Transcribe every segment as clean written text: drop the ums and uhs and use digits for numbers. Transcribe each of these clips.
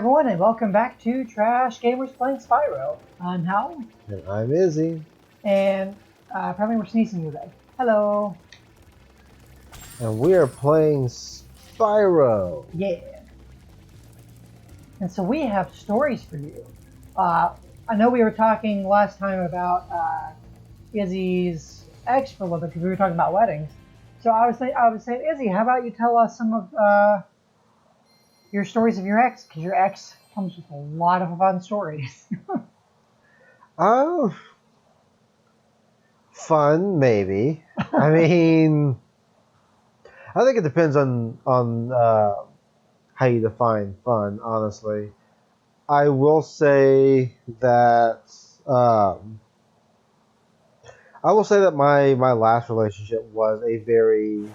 everyone, and welcome back to Trash Gamers Playing Spyro. I'm Hal, And I'm Izzy. and apparently we're sneezing today. Hello. And we are playing Spyro. Yeah. And so we have stories for you. I know we were talking last time about Izzy's ex for a little bit because we were talking about weddings. So I was saying, Izzy, how about you tell us some of your stories of your ex? Because your ex comes with a lot of fun stories. Oh, fun, maybe. I mean, I think it depends on how you define fun, honestly. I will say that my last relationship was a very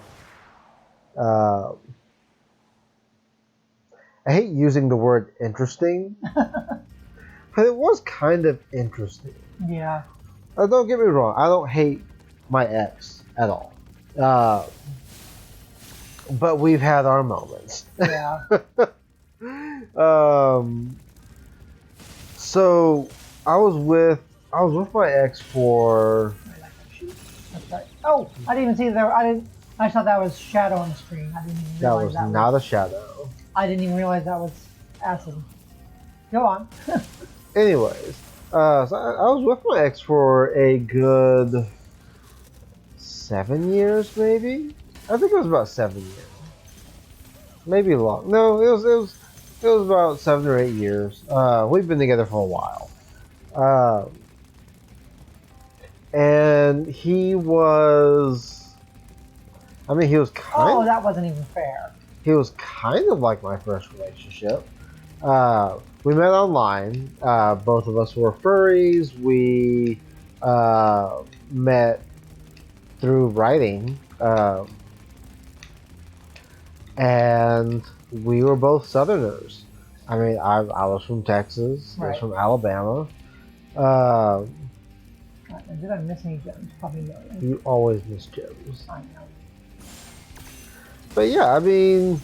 uh, I hate using the word interesting, but it was kind of interesting. Yeah. Don't get me wrong, I don't hate my ex at all. Uh, but we've had our moments. Yeah. um, so I was with my ex for That's right. Oh, I didn't even see that. I thought that was shadow on the screen. I didn't even that realize was that not a shadow. I didn't even realize that was acid. Go on. Anyways, so I was with my ex for a good 7 years, maybe. I think it was about 7 years. Maybe long. No, it was about 7 or 8 years. We've been together for a while. And he was. I mean, Oh, that wasn't even fair. he was kind of like my first relationship. We met online. Both of us were furries. We met through writing. And we were both Southerners. I mean, I was from Texas. He was from Alabama. Did I miss any gems? Probably no. You always miss gems. I know. But yeah, I mean,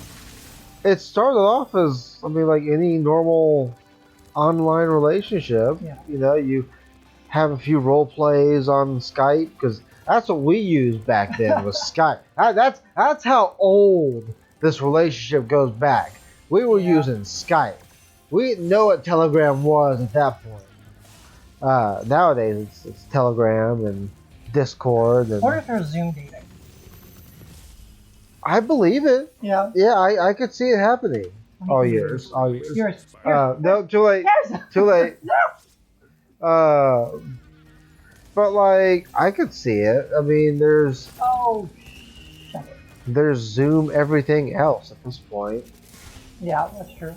it started off as, I mean, like any normal online relationship. Yeah. You know, you have a few role plays on Skype because that's what we used back then was Skype. That's how old this relationship goes back. We were using Skype. We didn't know what Telegram was at that point. Nowadays it's Telegram and Discord. And What if there's Zoom dating? I believe it. Yeah. Yeah, I could see it happening. All years. Yours. No, too late. Yes. Too late. No. But like I could see it. I mean, there's Zoom everything else at this point. Yeah, that's true.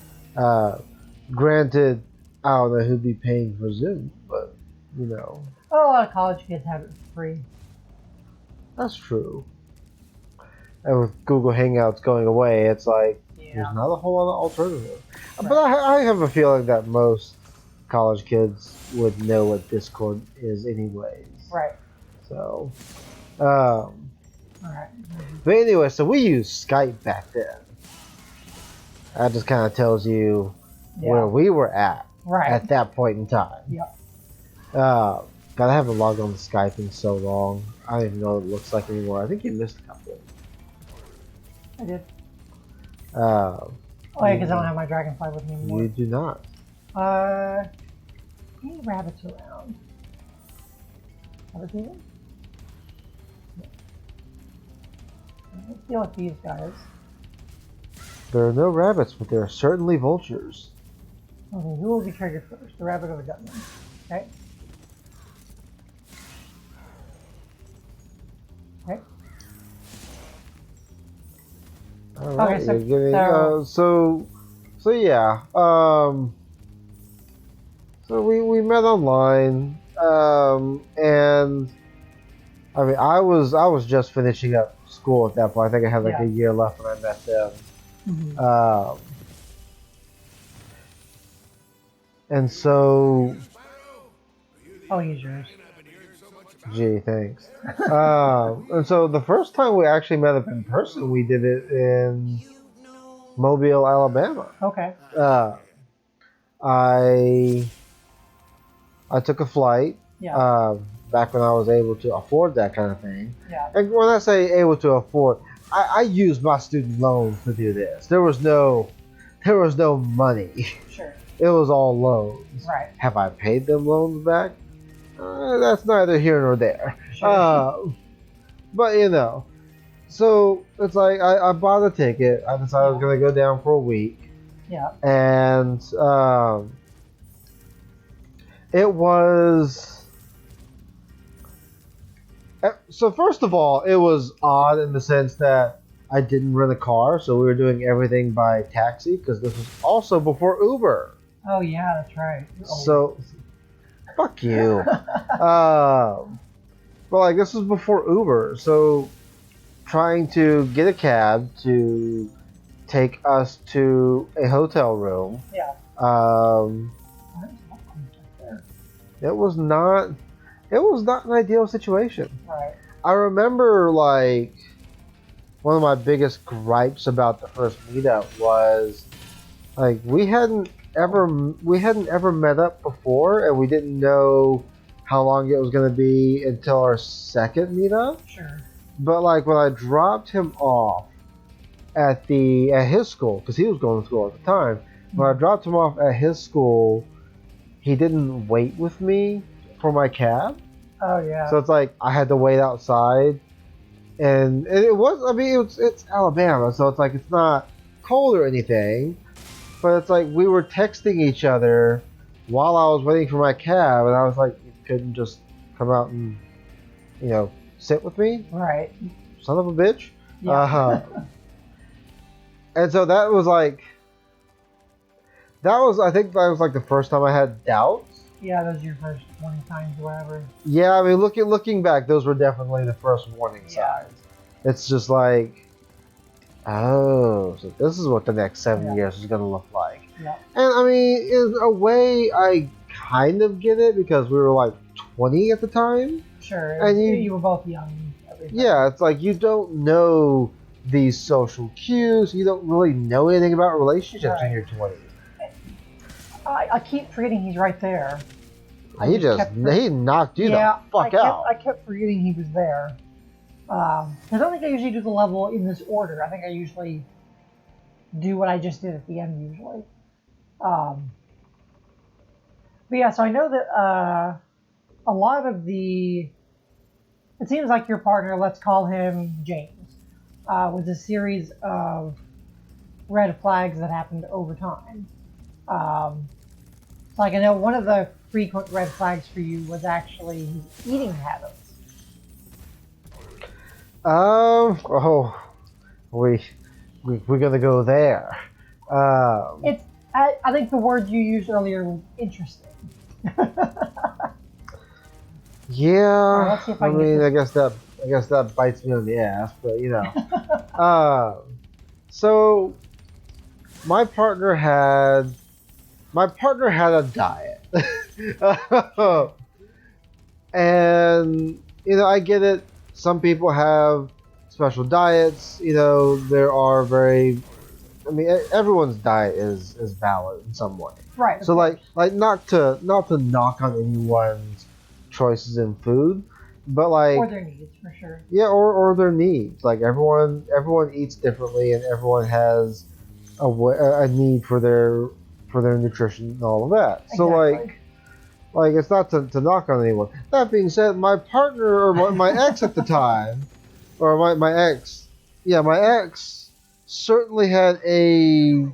Granted, I don't know who'd be paying for Zoom, but you know. A lot of college kids have it for free. That's true. And with Google Hangouts going away, it's like there's not a whole lot of alternative. Right. But I have a feeling that most college kids would know what Discord is anyways. Right. So, Alright. But anyway, so we used Skype back then. That just kind of tells you where we were at that point in time. Yeah. God, I haven't logged on to Skype in so long. I don't even know what it looks like anymore. I think you missed a couple. I did. Oh yeah, because I don't have my dragonfly with me anymore. You do not. Any rabbits around? Rabbits even? No. Let's deal with these guys. There are no rabbits, but there are certainly vultures. Okay, who will be triggered first? The rabbit or the gunman? Okay. Okay. All right. Okay, so yeah. So we met online, and I mean I was just finishing up school at that point. I think I had like a year left when I met them. Mm-hmm. And so. Oh, he's yours. Gee, thanks. And so the first time we actually met up in person, we did it in Mobile, Alabama. Okay. I I took a flight. Yeah. Back when I was able to afford that kind of thing. Yeah. And when I say able to afford, I used my student loans to do this. There was no money. Sure. It was all loans. Right. Have I paid them loans back? That's neither here nor there. Sure. But you know, so it's like I bought a ticket. I decided I was gonna go down for a week, Yeah. and it was. So first of all, it was odd in the sense that I didn't rent a car, so we were doing everything by taxi because this was also before Uber. Oh yeah, that's right. So, fuck you. But like this was before Uber, so trying to get a cab to take us to a hotel room. Yeah. It was not. It was not an ideal situation. Right. I remember like one of my biggest gripes about the first meetup was like we hadn't ever met up before, and we didn't know how long it was going to be until our second meetup. Sure. But like when I dropped him off at his school, because he was going to school at the time, when I dropped him off at his school, he didn't wait with me for my cab. Oh yeah. So it's like I had to wait outside, and it was. I mean, it's Alabama, so it's like it's not cold or anything, but it's like we were texting each other while I was waiting for my cab, and I was like, you couldn't just come out and sit with me, right? Son of a bitch. Yeah. And so that was like. I think that was like the first time I had doubts. Yeah, those are your first 20 times, whatever. Yeah, I mean, looking back, those were definitely the first warning signs. It's just like, oh, so this is what the next 7 years is going to look like. Yeah. And I mean, in a way, I kind of get it because we were like 20 at the time. Sure. And you were both young. Everything. Yeah, it's like you don't know these social cues. You don't really know anything about relationships in your 20s. I keep forgetting he's right there. He knocked you the fuck out. I kept forgetting he was there. Because I don't think I usually do the level in this order. I think I usually do what I just did at the end usually. But yeah, so I know that a lot of it seems like your partner, let's call him James, was a series of red flags that happened over time. Like I know one of the frequent red flags for you was actually his eating habits. We're gonna go there. I think the word you used earlier was interesting. Yeah, let's see if I guess that bites me on the ass, but so my partner had a diet. And I get it. Some people have special diets. There are everyone's diet is valid in some way. Right. So like not to knock on anyone's choices in food, but like or their needs for sure. Yeah, or their needs. Like everyone eats differently, and everyone has a need for their nutrition and all of that. Exactly. So like it's not to knock on anyone. That being said, my partner or my ex at the time, or my ex certainly had a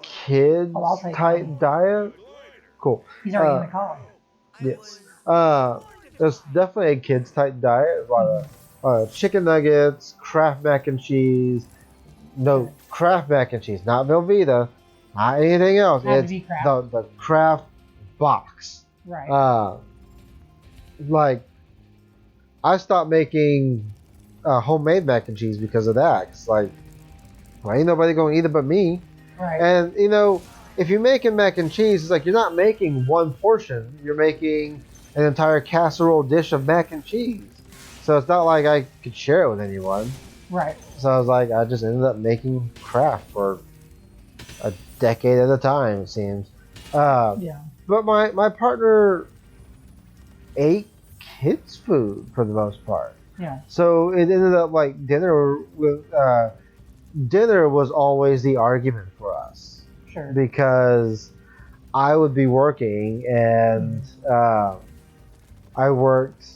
kids type diet. Cool. He's already in the college. Yes. There's definitely a kids type diet. A lot of chicken nuggets, Kraft mac and cheese. No, Kraft mac and cheese, not Velveeta, not anything else. It's the Kraft box. Right. Like I stopped making homemade mac and cheese because of that. It's like, well, ain't nobody gonna eat it but me. Right. And if you're making mac and cheese, it's like you're not making one portion. You're making an entire casserole dish of mac and cheese. So it's not like I could share it with anyone. Right. So I was like, I just ended up making Kraft for a decade at a time, it seems. Yeah. But my partner ate kids' food for the most part. Yeah. So it ended up like dinner was always the argument for us Sure. because I would be working and I worked.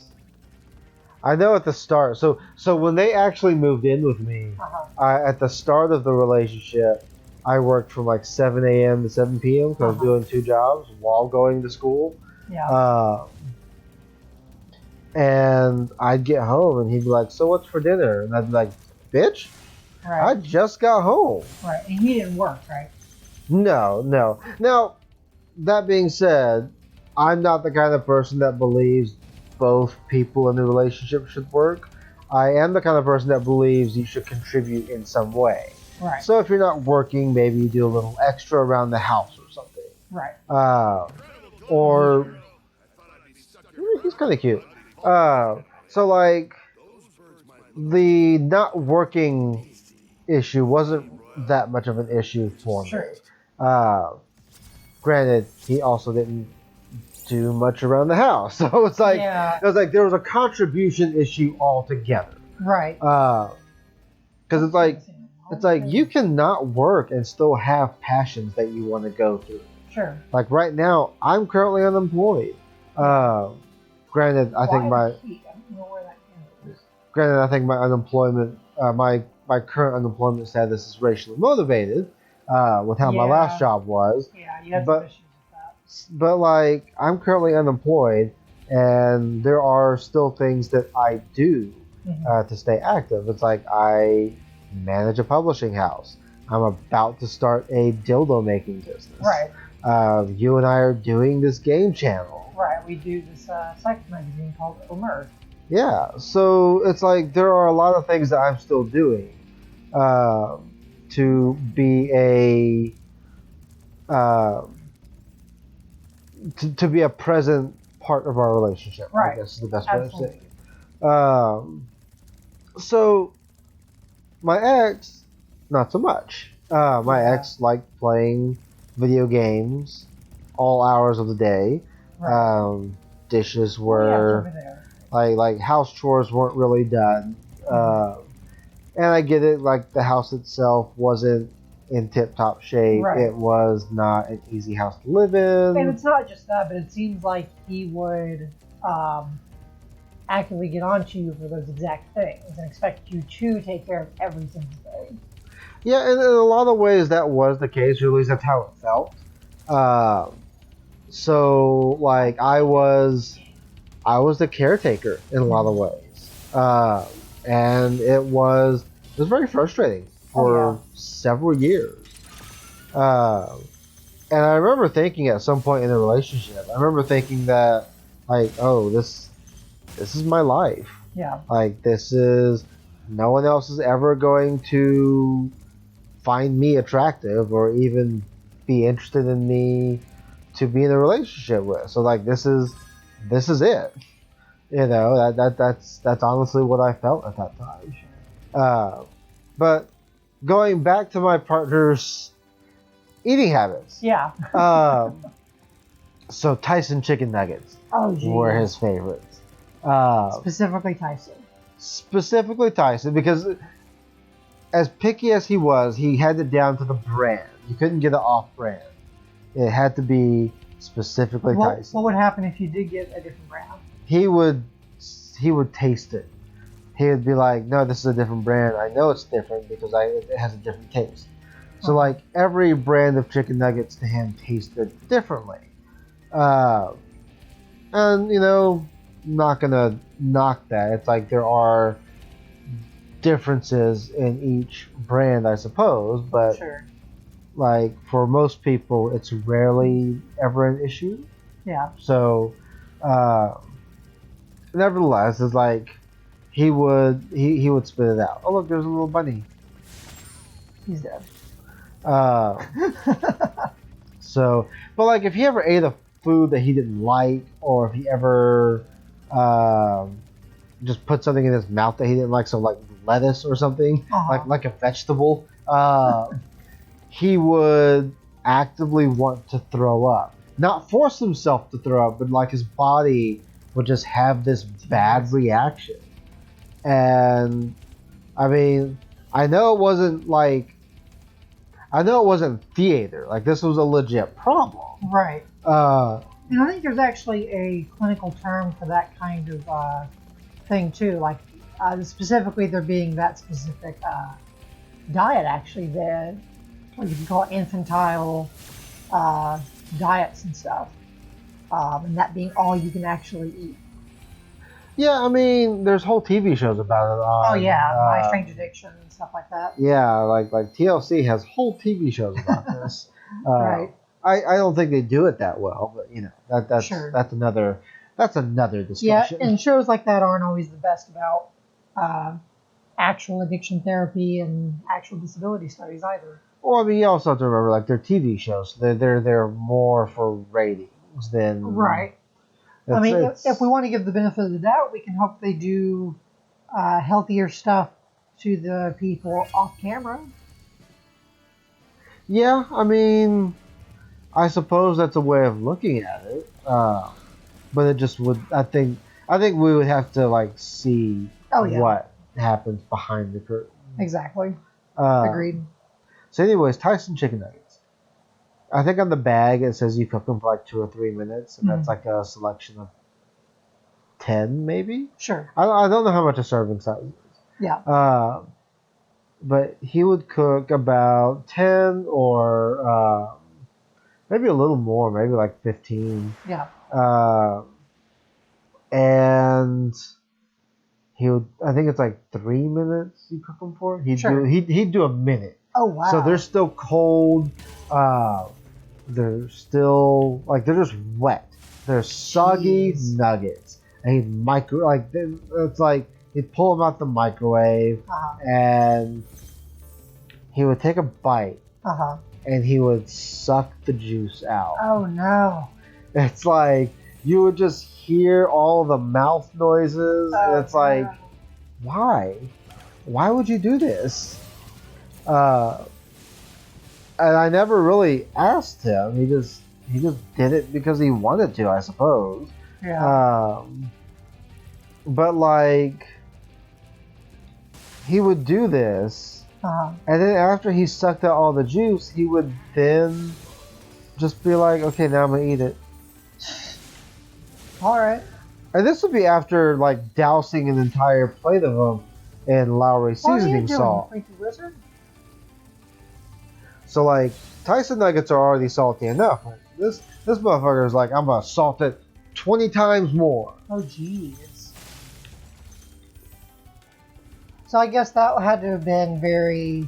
I know at the start. So when they actually moved in with me, at the start of the relationship, I worked from like 7 a.m. to 7 p.m. because I was doing 2 jobs while going to school. Yeah. And I'd get home and he'd be like, "So what's for dinner?" And I'd be like, "Bitch, I Right. just got home." Right. And he didn't work, right? No, no. Now, that being said, I'm not the kind of person that believes both people in the relationship should work. I am the kind of person that believes you should contribute in some way. Right. So if you're not working, maybe you do a little extra around the house or something. Right. Or he's kind of cute. So like the not working issue wasn't that much of an issue for me. Sure. Granted, he also didn't do much around the house, so it's like Yeah. it was like there was a contribution issue altogether. Right. Because it's like you cannot work and still have passions that you want to go through. Sure. Like right now, I'm currently unemployed. Granted, I think my granted, I think my unemployment, my current unemployment status is racially motivated, with how my last job was. Yeah, you had some issues with that. But like, I'm currently unemployed, and there are still things that I do to stay active. It's like I manage a publishing house. I'm about to start a dildo making business. Right. You and I are doing this game channel. Right. We do this sex magazine called Gaymers. Yeah. So it's like there are a lot of things that I'm still doing to be a to be a present part of our relationship. Right. I guess is the best way to say Absolutely. it. So my ex, not so much. My ex liked playing video games all hours of the day. Right. Dishes were like house chores weren't really done. And I get it, like the house itself wasn't in tip-top shape. Right. It was not an easy house to live in. And it's not just that, but it seems like he would actively get on to you for those exact things and expect you to take care of every single thing. Yeah, and in a lot of ways that was the case, or at least that's how it felt. So like I was the caretaker in a lot of ways. And it was very frustrating for several years. And I remember thinking at some point in the relationship, I remember thinking that like, oh, this is my life. Yeah. Like this is no one else is ever going to find me attractive or even be interested in me to be in a relationship with. So like this is it. You know, that's honestly what I felt at that time. But going back to my partner's eating habits. Yeah. So Tyson chicken nuggets were his favorites. Specifically Tyson. Specifically Tyson, because as picky as he was, he had it down to the brand. You couldn't get it off brand. It had to be specifically Tyson. What would happen if you did get a different brand? He would taste it. He would be like, "No, this is a different brand. I know it's different because it has a different taste." So like every brand of chicken nuggets to him tasted differently. And you know, not gonna knock that. It's like there are differences in each brand, I suppose, but sure. Like for most people, it's rarely ever an issue. Yeah. So, nevertheless, it's like he would spit it out. Oh look, there's a little bunny. He's dead. So, but like if he ever ate a food that he didn't like, or if he ever just put something in his mouth that he didn't like, so like lettuce or something, like a vegetable, he would actively want to throw up. Not force himself to throw up, but like his body would just have this bad reaction. And I mean, I know it wasn't like I know it wasn't theater. Like this was a legit problem. Right. Uh, And I think there's actually a clinical term for that kind of thing too. Like specifically, there being that specific diet actually that what you can call infantile diets and stuff, and that being all you can actually eat. yeah, I mean, there's whole TV shows about it. Oh yeah, My Strange Addiction and stuff like that. Yeah, like TLC has whole TV shows about this. Right. I don't think they do it that well, but you know that's Sure. that's another Yeah, discussion. and shows like that aren't always the best about actual addiction therapy and actual disability studies either. Well, I mean, you also have to remember like they're TV shows. They're more for ratings than Right. I mean, if we want to give the benefit of the doubt, we can hope they do healthier stuff to the people off camera. Yeah, I mean, I suppose that's a way of looking at it. But it just would. I think we would have to like see what happens behind the curtain. Exactly. Agreed. So, anyways, Tyson chicken nuggets. I think on the bag it says you cook them for like 2 or 3 minutes, and that's like a selection of 10, maybe. Sure. I don't know how much a serving size is. Yeah. But he would cook about 10 or maybe a little more, maybe like 15. Yeah. And he would. I think it's like 3 minutes you cook them for. He'd do a minute. Oh wow. So they're still cold. They're still like they're just wet. They're soggy nuggets. And it's like he'd pull them out the microwave and he would take a bite and he would suck the juice out. Oh no. It's like you would just hear all the mouth noises. And it's like, why? Why would you do this? And I never really asked him. He just did it because he wanted to, I suppose. Yeah. But like, he would do this, and then after he sucked out all the juice, he would then just be like, "Okay, now I'm gonna eat it." All right. And this would be after like dousing an entire plate of them in Lowry seasoning salt. Freaky wizard? So like Tyson nuggets are already salty enough. This motherfucker is like, I'm gonna salt it 20 times more. Oh jeez. So I guess that had to have been very,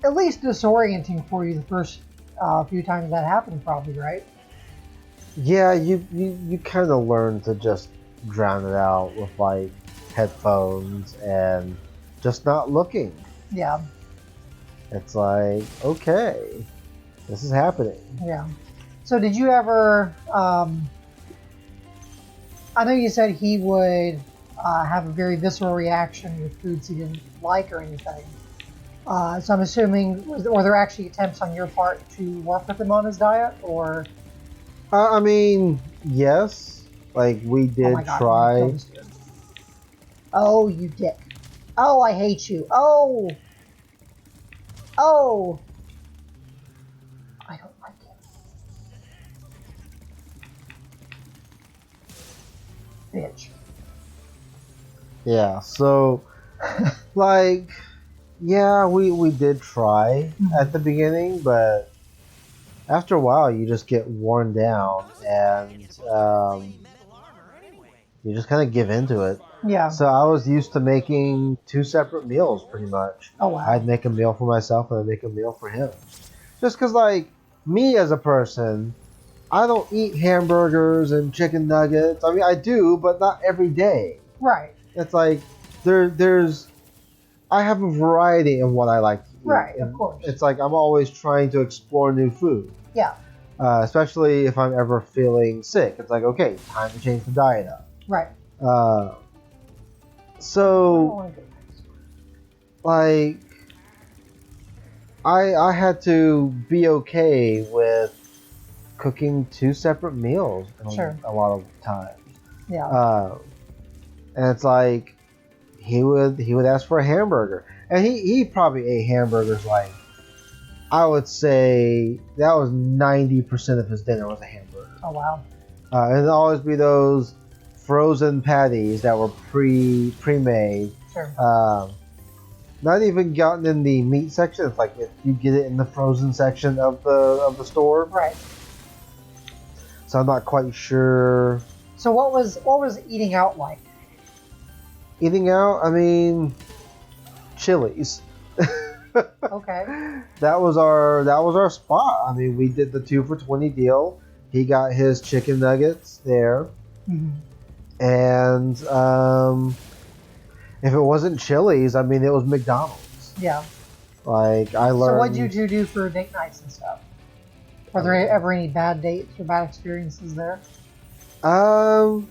at least disorienting for you the first few times that happened, probably, right? Yeah, you kind of learn to just drown it out with like headphones and just not looking. Yeah. It's like, okay, this is happening. Yeah. So did you ever, I know you said he would have a very visceral reaction with foods he didn't like or anything. So I'm assuming, were there actually attempts on your part to work with him on his diet, or? I mean, yes. Like, we did try. Oh, you dick. Oh, I hate you. Oh! Oh! I don't like it. Bitch. Yeah, so, like, yeah, we did try at the beginning, but after a while you just get worn down and you just kind of give into it. Yeah. So I was used to making 2 separate meals pretty much. Oh wow. I'd make a meal for myself and I'd make a meal for him. Just because, like, me as a person, I don't eat hamburgers and chicken nuggets. I mean, I do, but not every day. Right. It's like there's I have a variety in what I like to eat. Right, of course. It's like I'm always trying to explore new food. Yeah. Especially if I'm ever feeling sick. It's like, okay, time to change the diet up. Right. So, like, I had to be okay with cooking 2 separate meals Sure. a lot of times. Yeah. And it's like he would ask for a hamburger, and he probably ate hamburgers like, I would say that was 90% of his dinner was a hamburger. Oh wow. And it'd always be those frozen patties that were pre-made. Sure. Not even gotten in the meat section. It's like if you get it in the frozen section of the store. Right. So I'm not quite sure. So what was eating out like? Eating out, I mean, Chili's. Okay. That was our spot. I mean, we did the 2 for $20 deal. He got his chicken nuggets there, and if it wasn't Chili's, I mean, it was McDonald's. Yeah. Like I learned. So what did you two do for date nights and stuff? Were there ever any bad dates or bad experiences there? So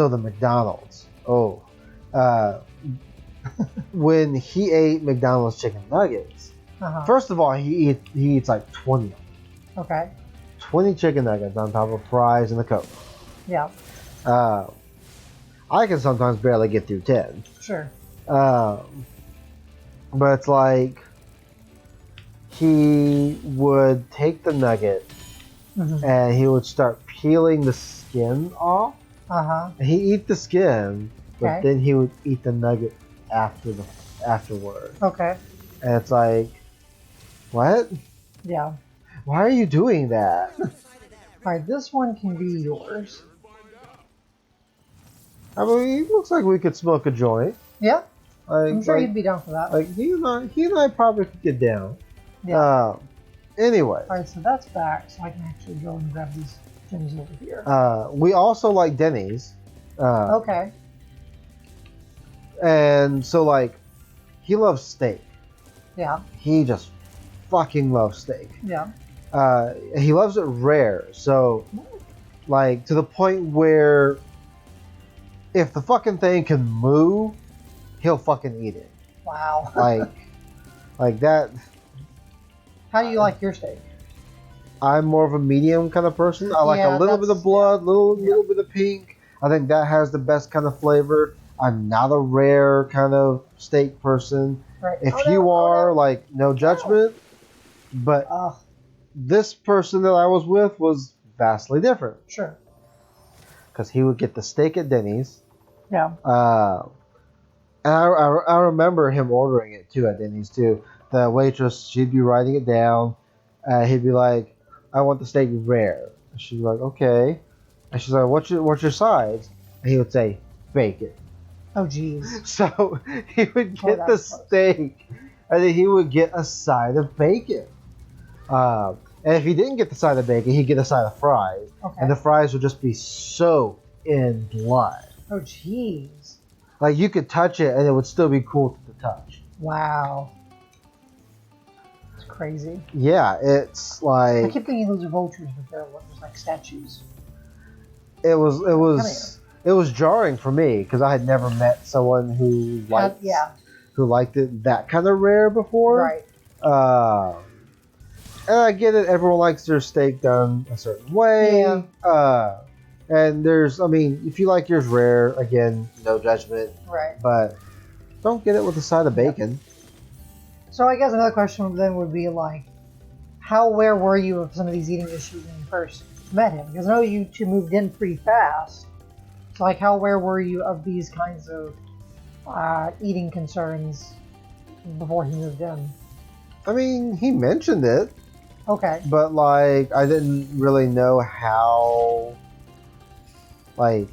the McDonald's. Oh. When he ate McDonald's chicken nuggets, first of all, he eats like 20 of them. Okay. 20 chicken nuggets on top of fries and a Coke. Yeah. I can sometimes barely get through 10. Sure. But it's like he would take the nugget and he would start peeling the skin off. And he'd eat the skin, but then he would eat the nugget afterward. Okay. And it's like, what? Yeah. Why are you doing that? Alright, this one can be yours. I mean, it looks like we could smoke a joint. Yeah. Like, I'm sure he'd be down for that. Like he and I probably could get down. Yeah. Anyway. Alright, so that's back, so I can actually go and grab these things over here. We also like Denny's. Okay. And so, like, he loves steak. Yeah. He just fucking loves steak. Yeah. He loves it rare. So, like, to the point where if the fucking thing can move, he'll fucking eat it. Wow. Like that. How do you like your steak? I'm more of a medium kind of person. I like a little bit of blood, little bit of pink. I think that has the best kind of flavor. I'm not a rare kind of steak person. Right. If you are, like, no judgment. But this person that I was with was vastly different. Sure. Because he would get the steak at Denny's. Yeah. And I remember him ordering it too at Denny's too. The waitress, she'd be writing it down. He'd be like, "I want the steak rare." She'd be like, "Okay." And she's like, "What's your sides?" And he would say, "Bacon." Oh, jeez. So he would get the steak, and then he would get a side of bacon. And if he didn't get the side of bacon, he'd get a side of fries. Okay. And the fries would just be soaked in blood. Oh, jeez. Like, you could touch it, and it would still be cool to the touch. Wow. It's crazy. Yeah, it's like... I keep thinking those are vultures, but they're just like statues. It was jarring for me, because I had never met someone who liked it that kind of rare before. Right. And I get it, everyone likes their steak done a certain way. Yeah. And there's, I mean, if you like yours rare, again, no judgment. Right. But don't get it with a side of bacon. So I guess another question then would be like, how aware were you of some of these eating issues when you first met him? Because I know you two moved in pretty fast. So like, how aware were you of these kinds of eating concerns before he moved in? I mean, he mentioned it. Okay. But, like, I didn't really know how, like,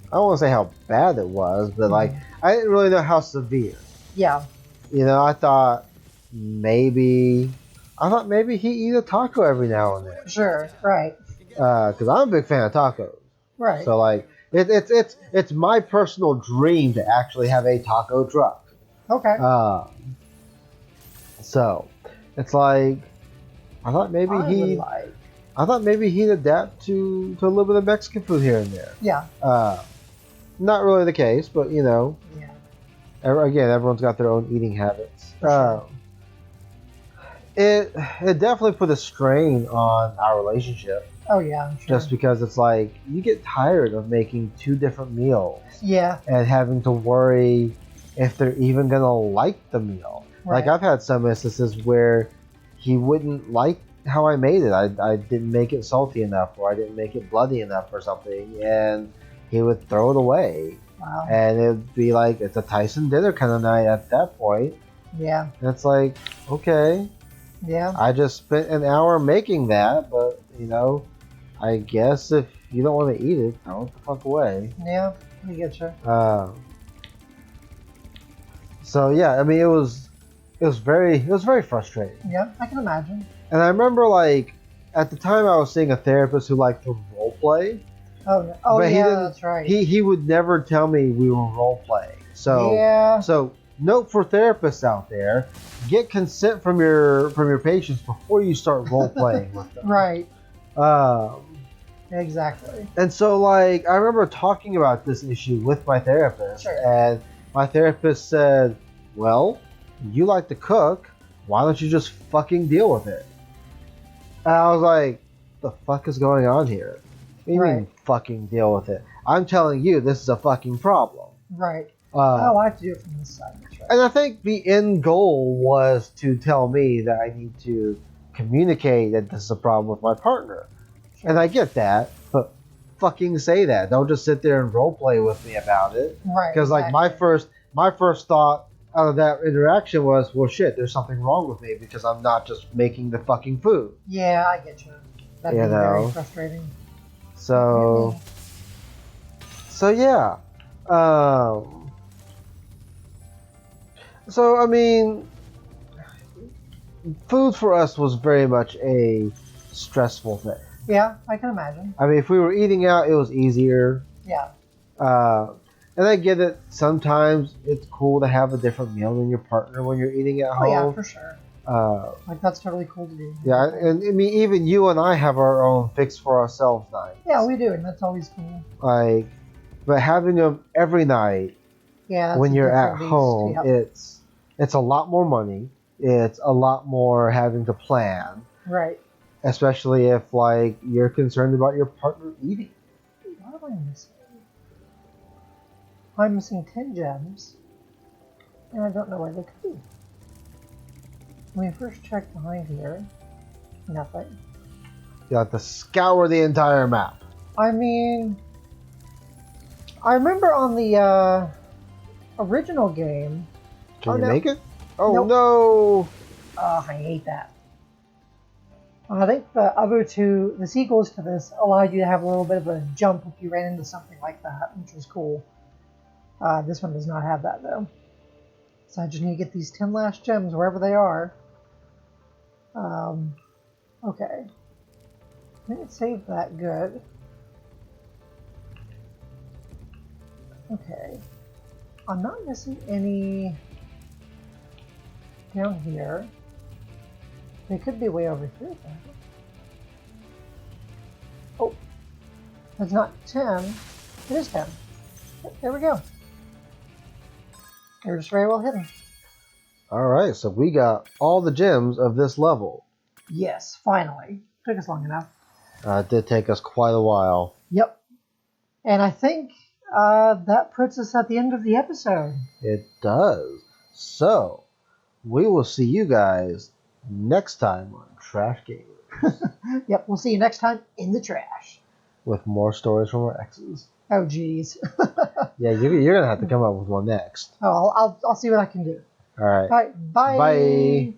I don't want to say how bad it was, but, like, I didn't really know how severe. Yeah. You know, I thought maybe he'd eat a taco every now and then. Sure, right. Because I'm a big fan of tacos. Right. So, like, it's my personal dream to actually have a taco truck. Okay. So, it's like, I thought maybe he'd adapt to a little bit of Mexican food here and there. Yeah. Not really the case, but, you know. Yeah. Again, everyone's got their own eating habits. For sure. It definitely put a strain on our relationship. Oh yeah, I'm sure. Just because it's like you get tired of making two different meals. Yeah. And having to worry if they're even gonna like the meal. Right. Like I've had some instances where he wouldn't like how I made it. I didn't make it salty enough, or I didn't make it bloody enough, or something, and he would throw it away. Wow. And it'd be like it's a Tyson dinner kind of night at that point. Yeah. And it's like, okay, yeah, I just spent an hour making that, but I guess if you don't want to eat it, throw it the fuck away. Yeah, I get you. So yeah, I mean, it was very frustrating. Yeah, I can imagine. And I remember, like, at the time I was seeing a therapist who liked to role play. Oh but yeah, that's right. He would never tell me we were role playing. So yeah. So note for therapists out there: get consent from your patients before you start role playing with them. Right. Exactly. And so, like, I remember talking about this issue with my therapist, Sure. and my therapist said, "Well, you like to cook. Why don't you just fucking deal with it?" And I was like, "The fuck is going on here? What do you mean fucking deal with it? I'm telling you, this is a fucking problem." Right. I have to do it from this side. That's right. And I think the end goal was to tell me that I need to communicate that this is a problem with my partner. Sure. And I get that, but fucking say that. Don't just sit there and role play with me about it. Right. Because like my first thought out of that interaction was, well, shit, there's something wrong with me because I'm not just making the fucking food. Yeah, I get you. That'd be very frustrating. So yeah. So I mean, food for us was very much a stressful thing. Yeah, I can imagine. I mean, if we were eating out, it was easier. Yeah. And I get it. Sometimes it's cool to have a different meal than your partner when you're eating at home. Oh yeah, for sure. Like that's totally cool to do. Yeah, and I mean, even you and I have our own fix for ourselves nights. Yeah, we do, and that's always cool. Like, but having them every night. Yeah. When you're at home, yep. It's a lot more money. It's a lot more having to plan. Right. Especially if, like, you're concerned about your partner eating. What am I missing? I'm missing 10 gems, and I don't know where they could be. When we first check behind here, nothing. You have to scour the entire map. I mean, I remember on the original game. Can you make it? Oh nope. No! Oh, I hate that. I think the sequels to this allowed you to have a little bit of a jump if you ran into something like that, which was cool. This one does not have that, though. So I just need to get these 10 last gems, wherever they are. Okay. I think it saved that good. Okay. I'm not missing any down here. They could be way over here, though. Oh, that's not 10. It is 10. There we go. They're just very well hidden. Alright, so we got all the gems of this level. Yes, finally. Took us long enough. It did take us quite a while. Yep. And I think that puts us at the end of the episode. It does. So, we will see you guys next time on Trash Gaymers. Yep, we'll see you next time in the trash. With more stories from our exes. Oh, geez. Yeah, you're going to have to come up with one next. Oh, I'll see what I can do. All right. All right, bye. Bye.